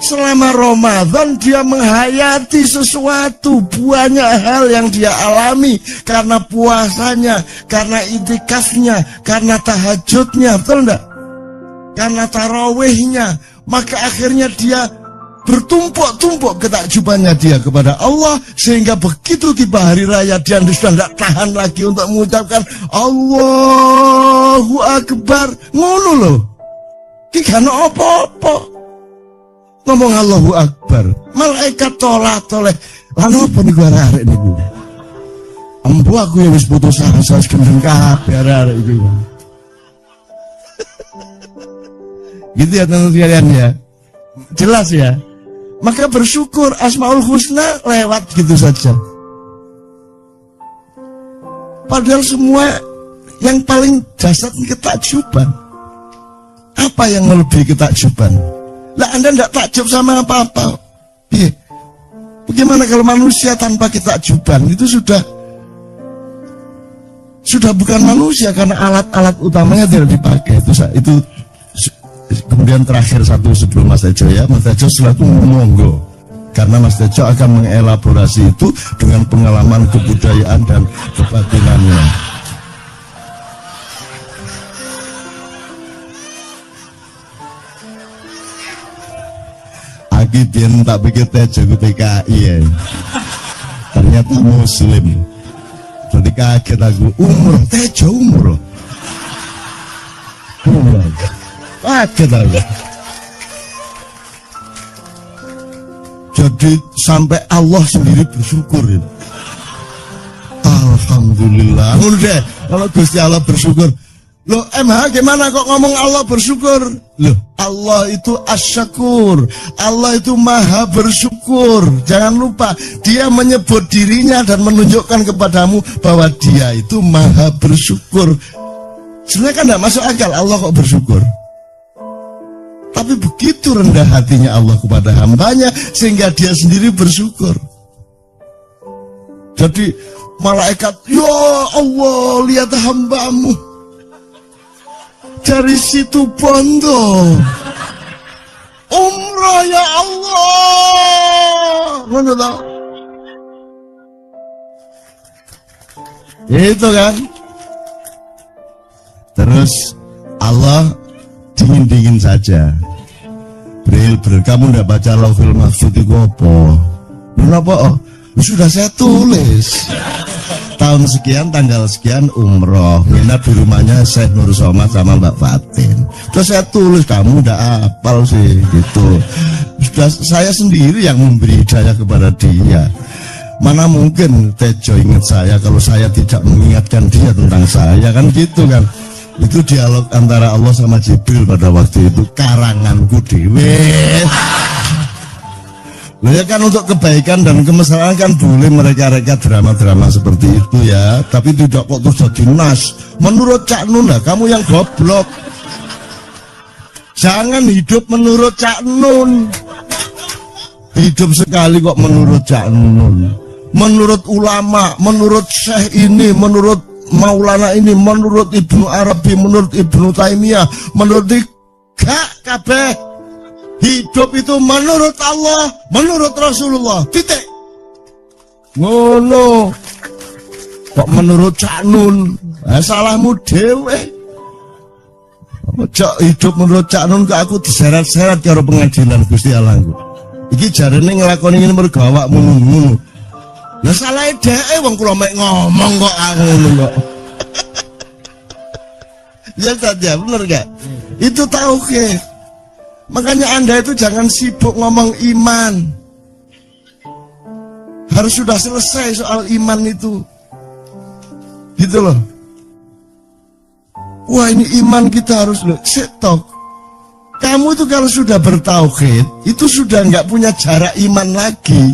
Selama Ramadan dia menghayati sesuatu, banyak hal yang dia alami karena puasanya, karena itikafnya, karena tahajudnya, betul enggak? Karena tarawihnya, maka akhirnya dia bertumpuk-tumpuk ketakjubannya dia kepada Allah, sehingga begitu tiba hari raya dia sudah tidak tahan lagi untuk mengucapkan Allahu Akbar. Ngono loh, kikana apa-apa ngomong Allahu Akbar, malaikat tolak-toleh. Lalu apa nih gua arek niku? Empu aku yang wis putus asa gendeng kabeh arek iki. Gitu ya teman-teman sekalian ya. Jelas ya. Maka bersyukur Asmaul Husna lewat gitu saja. Padahal semua yang paling dasar ketakjuban. Apa yang melebihi ketakjuban? Lah Anda tidak takjub sama apa-apa. Iya. Bagaimana kalau manusia tanpa ketakjuban? Itu sudah bukan manusia, karena alat-alat utamanya tidak dipakai. Itu kemudian terakhir satu sebelum Mas Tejo ya, Mas Tejo setelah itu monggo, karena Mas Tejo akan mengelaborasi itu dengan pengalaman kebudayaan dan kebatinannya. Aki biar tak pikir Tejo ke PKI ya, ternyata Muslim. Jadi kaget aku, umroh Tejo umroh. Kaget aku. Jadi sampai Allah sendiri bersyukur ya. Alhamdulillah. Udah, kalau Gusti Allah bersyukur. Loh, gimana kok ngomong Allah bersyukur? Loh, Allah itu asyakur. Allah itu maha bersyukur. Jangan lupa, dia menyebut dirinya dan menunjukkan kepadamu bahwa dia itu maha bersyukur. Sebenarnya kan tidak masuk akal Allah kok bersyukur. Tapi begitu rendah hatinya Allah kepada hambanya sehingga dia sendiri bersyukur. Jadi malaikat, ya Allah, lihat hambamu dari situ Bondo umrah ya Allah. Mana tahu? Itu kan. Terus Allah dingin-dingin saja. Bril, kamu ndak baca Lauhul Mahfuz itu apa? Kenapa? Sudah saya tulis. Tahun sekian, tanggal sekian umroh, nginap di rumahnya Syekh Nur Somad sama Mbak Fatin. Terus saya tulis, kamu udah hafal sih gitu. Sudah saya sendiri yang memberi hidayah kepada dia. Mana mungkin Tejo ingat saya kalau saya tidak mengingatkan dia tentang saya, kan gitu kan. Itu dialog antara Allah sama Jibril pada waktu itu, karanganku dewe. Ya kan untuk kebaikan dan kemesraan kan boleh mereka-reka drama-drama seperti itu ya. Tapi tidak kok terus jadi nas. Menurut Cak Nun lah, kamu yang goblok. Jangan hidup menurut Cak Nun. Hidup sekali kok menurut Cak Nun. Menurut ulama, menurut Syekh ini, menurut Maulana ini, menurut Ibnu Arabi, menurut Ibnu Taimiyah, menurut gak kabeh. Hidup itu menurut Allah, menurut Rasulullah, titik. Ngono. Kok menurut Cak Nun? Salahmu dewe. Ojo hidup menurut Cak Nun ke aku diseret-seret karo pengadilan Gusti Allah. Iki jarene nglakoni ngene mergo awakmu ngono. Lah salahe dheke wong kula mek ngomong kok ngono kok. Ya saja, bener gak? Itu tauhid. Makanya Anda itu jangan sibuk ngomong iman. Harus sudah selesai soal iman itu. Gitu loh. Wah, ini iman kita harus loh. Setok. Kamu itu kalau sudah bertauhid, itu sudah nggak punya jarak iman lagi.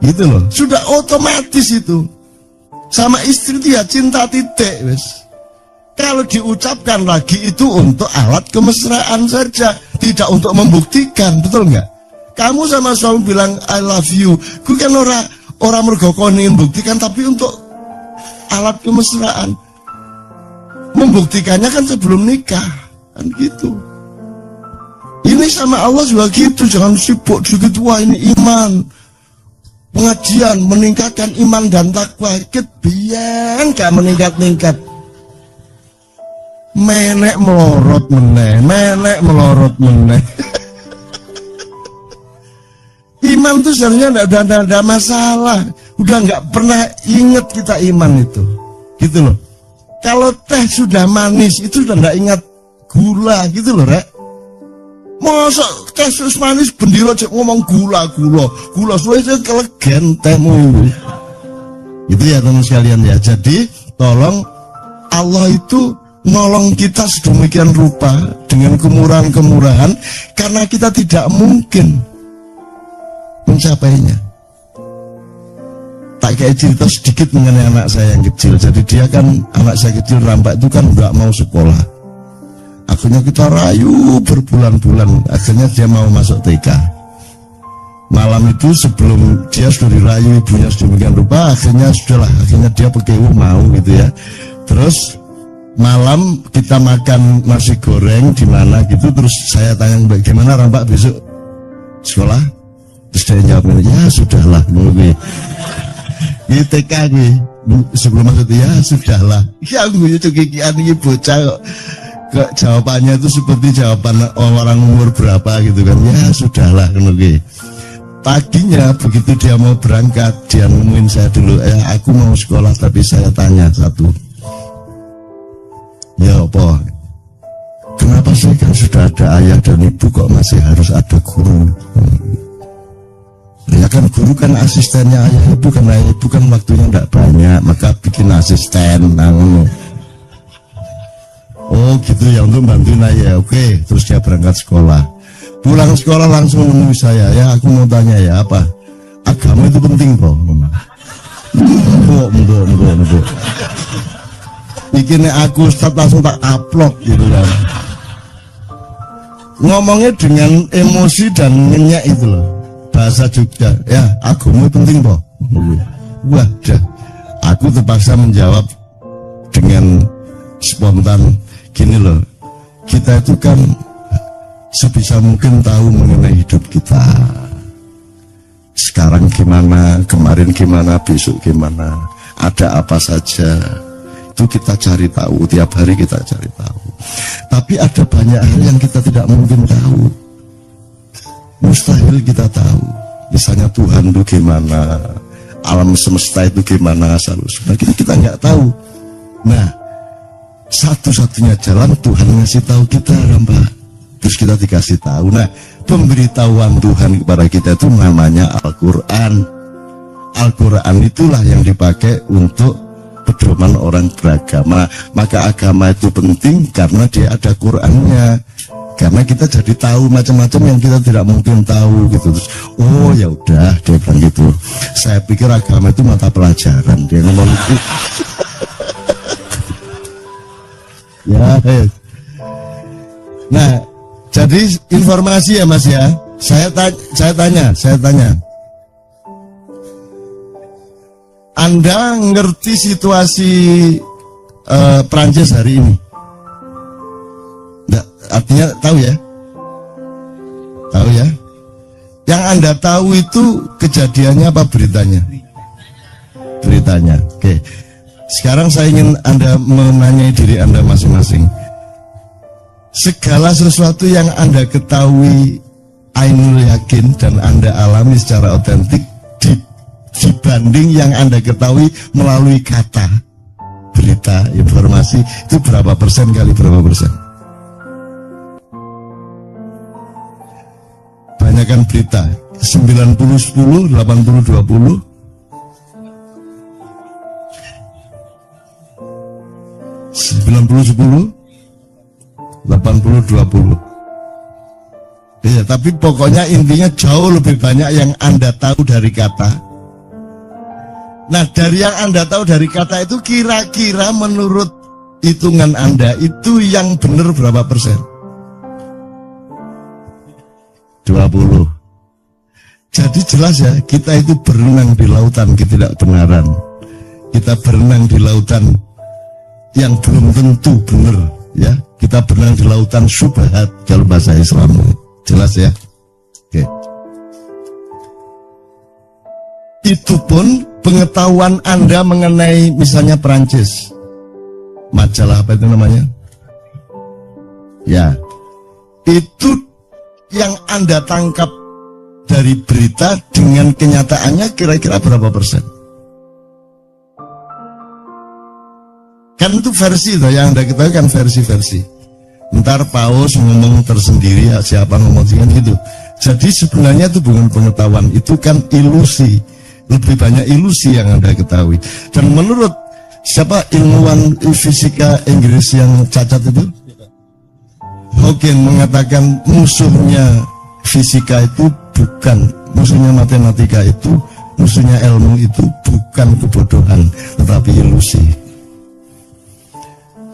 Gitu loh. Sudah otomatis itu. Sama istri dia cinta titik, wes. Kalau diucapkan lagi itu untuk alat kemesraan saja, tidak untuk membuktikan, betul nggak? Kamu sama suami bilang I love you, gue kan orang mergo ingin buktikan, tapi untuk alat kemesraan. Membuktikannya kan sebelum nikah, kan gitu. Ini sama Allah juga gitu, jangan sibuk juga wah ini iman. Pengajian meningkatkan iman dan takwa, biar gak meningkat-ningkat. Menek melorot meneh. Iman itu sebenarnya udah ada masalah, udah nggak pernah inget kita iman itu, gitu loh. Kalau teh sudah manis itu udah nggak ingat gula, gitu loh, Rek. Masa teh sus manis bendiro cek ngomong gula suwe kelegen tehmu. Itu ya teman sekalian ya. Jadi tolong Allah itu nolong kita sedemikian rupa dengan kemurahan-kemurahan karena kita tidak mungkin mencapainya. Tak kayak cerita sedikit mengenai anak saya yang kecil. Jadi dia kan, anak saya kecil rampak itu kan nggak mau sekolah. Akhirnya kita rayu berbulan-bulan, akhirnya dia mau masuk TK. Malam itu sebelum dia sudah dirayu ibunya sedemikian rupa, akhirnya dia PKU mau gitu ya. Terus malam kita makan nasi goreng di mana gitu, terus saya tanya bagaimana Mbak besok sekolah, terus dia jawab ya sudahlah gue ini TK gue sebelum masuk ya sudahlah ya gue itu kikian ini bocah kok jawabannya itu seperti jawaban orang umur berapa gitu kan, ya sudahlah gue. Paginya begitu dia mau berangkat, dia nemuin saya dulu, aku mau sekolah tapi saya tanya satu, ya apa? Kenapa sih kan sudah ada ayah dan ibu kok masih harus ada guru? Ya kan guru kan asistennya ayah ibu, karena ayah ibu kan waktunya tidak banyak, maka bikin asisten. Oh gitu ya, untuk bantuin ayah. Oke, terus dia berangkat sekolah. Pulang sekolah langsung menemui saya, ya aku mau tanya ya apa? Agama itu penting kok. Mbok. Bikinnya aku Ustaz langsung tak upload gitu kan. Ngomongnya dengan emosi dan nyenyak itu loh. Bahasa Jogja, ya agama itu penting kok. Wah, dah. Aku terpaksa menjawab dengan spontan gini loh. Kita itu kan sebisa mungkin tahu mengenai hidup kita. Sekarang gimana, kemarin gimana, besok gimana, ada apa saja, itu kita cari tahu, tiap hari kita cari tahu. Tapi ada banyak hal yang kita tidak mungkin tahu, mustahil kita tahu. Misalnya Tuhan itu gimana, alam semesta itu gimana, sebenarnya kita nggak tahu. Nah, satu-satunya jalan Tuhan ngasih tahu kita, Mbak. Terus kita dikasih tahu. Nah, pemberitahuan Tuhan kepada kita itu namanya Al-Quran. Al-Quran itulah yang dipakai untuk pedoman orang beragama. Maka agama itu penting karena dia ada Qurannya. Karena kita jadi tahu macam-macam yang kita tidak mungkin tahu gitu. Terus, oh ya udah, dia bilang gitu. Saya pikir agama itu mata pelajaran. Dia ngomong gitu. Ya. Nah, jadi informasi ya Mas ya. Saya tanya. Anda ngerti situasi Prancis hari ini? Nggak, artinya tahu ya? Tahu ya? Yang Anda tahu itu kejadiannya apa beritanya? Beritanya. Oke. Sekarang saya ingin Anda menanyai diri Anda masing-masing. Segala sesuatu yang Anda ketahui ainul yakin dan Anda alami secara otentik dibanding yang Anda ketahui melalui kata, berita, informasi, itu berapa persen kali berapa persen? Banyakan berita 90-10, 80-20, 90-10, 80-20. Iya, tapi pokoknya intinya jauh lebih banyak yang Anda tahu dari kata. Nah, dari yang Anda tahu dari kata itu kira-kira menurut hitungan Anda itu yang benar berapa persen? 20. Jadi jelas ya, kita itu berenang di lautan ketidakbenaran. Kita berenang di lautan yang belum tentu benar, ya. Kita berenang di lautan syubhat kalau bahasa Islam. Jelas ya? Oke. Itu pun pengetahuan Anda mengenai misalnya Perancis. Majalah apa itu namanya? Ya. Itu yang Anda tangkap dari berita dengan kenyataannya kira-kira berapa persen? Kan itu versi tuh, yang Anda ketahui kan versi-versi. Ntar Paus ngomong tersendiri, ya, siapa ngomong kan gitu. Jadi sebenarnya itu bukan pengetahuan, itu kan ilusi. Lebih banyak ilusi yang Anda ketahui. Dan menurut siapa ilmuwan fisika Inggris yang cacat itu? Hawking mengatakan musuhnya fisika itu bukan, musuhnya matematika itu, musuhnya ilmu itu bukan kebodohan, tetapi ilusi.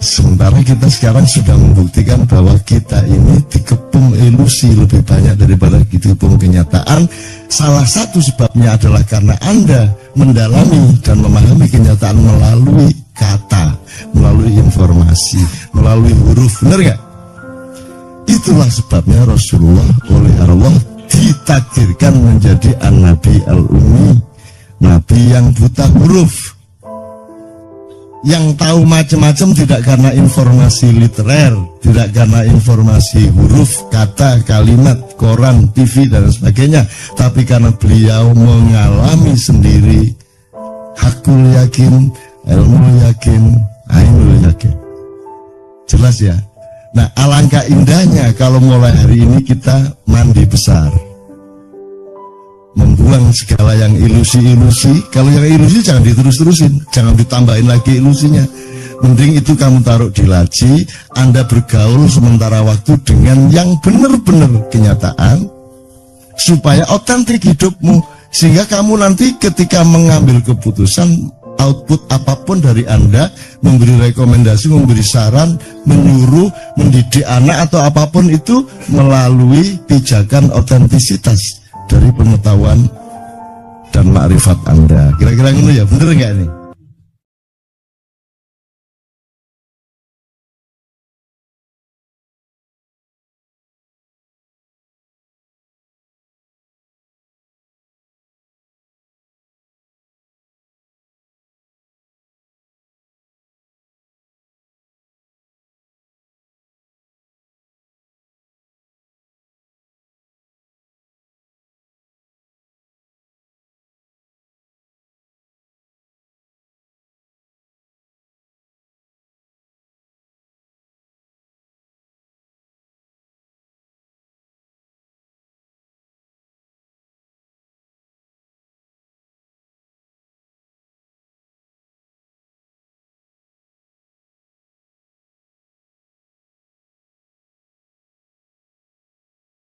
Sementara kita sekarang sudah membuktikan bahwa kita ini dikepung ilusi lebih banyak daripada dikepung kenyataan. Salah satu sebabnya adalah karena Anda mendalami dan memahami kenyataan melalui kata, melalui informasi, melalui huruf. Benar nggak? Itulah sebabnya Rasulullah oleh Allah ditakdirkan menjadi an-nabi al-ummi, nabi yang buta huruf, yang tahu macam-macam tidak karena informasi literer, tidak karena informasi huruf, kata, kalimat, koran, TV dan sebagainya, tapi karena beliau mengalami sendiri. Hakul yakin, ilmu yakin, ainul yakin. Jelas ya? Nah, alangkah indahnya kalau mulai hari ini kita mandi besar, membuang segala yang ilusi-ilusi. Kalau yang ilusi jangan diterus-terusin, jangan ditambahin lagi ilusinya. Mending itu kamu taruh di laci, Anda bergaul sementara waktu dengan yang benar-benar kenyataan, supaya otentik hidupmu, sehingga kamu nanti ketika mengambil keputusan, output apapun dari Anda, memberi rekomendasi, memberi saran, menyuruh, mendidik anak atau apapun itu melalui pijakan otentisitas dari pengetahuan dan makrifat Anda. Kira-kira gitu ya, bener nggak nih?